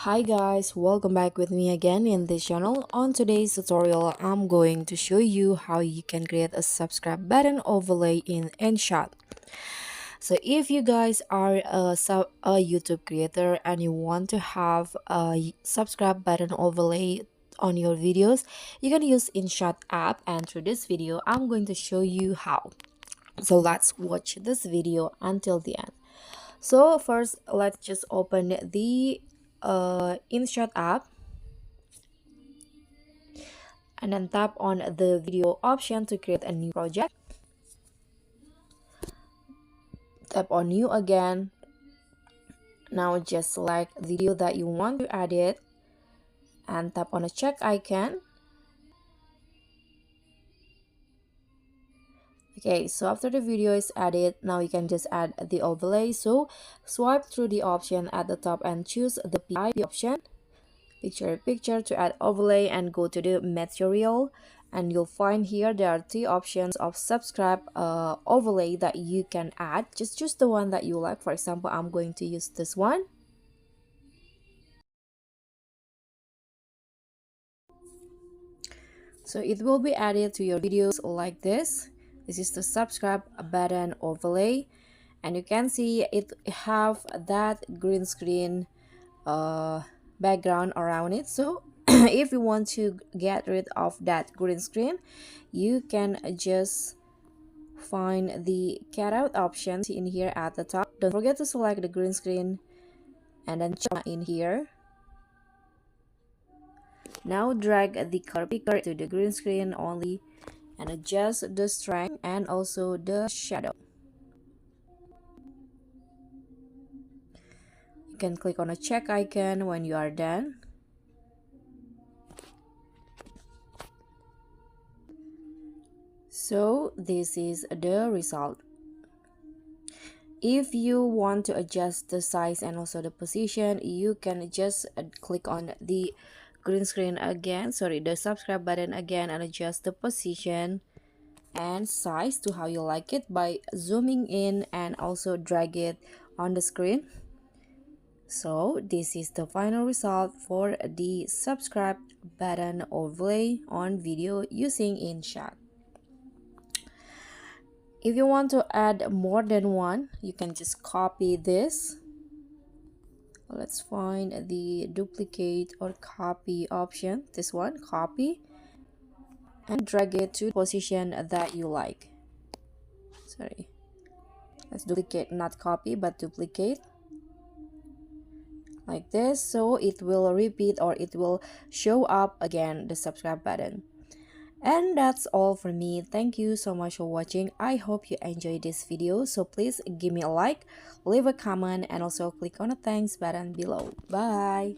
Hi guys, welcome back with me again in this channel. On today's tutorial, I'm going to show you how you can create a subscribe button overlay in InShot. So if you guys are a YouTube creator and you want to have a subscribe button overlay on your videos, you can use InShot app, and through this video, I'm going to show you how. So let's watch this video until the end. So first, let's just open the InShot app and then tap on the video option to create a new project. Tap on new again. Now just select the video that you want to edit and tap on a check icon. Okay, so after the video is added, now you can just add the overlay. So swipe through the option at the top and choose the PIP option, picture to add overlay, and go to the material, and you'll find here there are three options of subscribe overlay that you can add. Just choose the one that you like. For example, I'm going to use this one. So it will be added to your videos like this. This is the subscribe button overlay, and you can see it have that green screen background around it. So if you want to get rid of that green screen, you can just find the cut out option in here at the top. Don't forget to select the green screen and then check in here. Now drag the color picker to the green screen only and adjust the strength and also the shadow. You can click on a check icon when you are done. So this is the result. If you want to adjust the size and also the position, you can just click on the green screen again, the subscribe button again, and adjust the position and size to how you like it by zooming in and also drag it on the screen. So this is the final result for the subscribe button overlay on video using InShot. If you want to add more than one, you can just copy this. Let's find the duplicate or copy option. This one, copy, and drag it to the position that you like. Let's duplicate, not copy, but duplicate. Like this, so it will repeat or it will show up again the subscribe button. And that's all for me. Thank you so much for watching. I hope you enjoyed this video. So please give me a like, leave a comment, and also click on the thanks button below. Bye.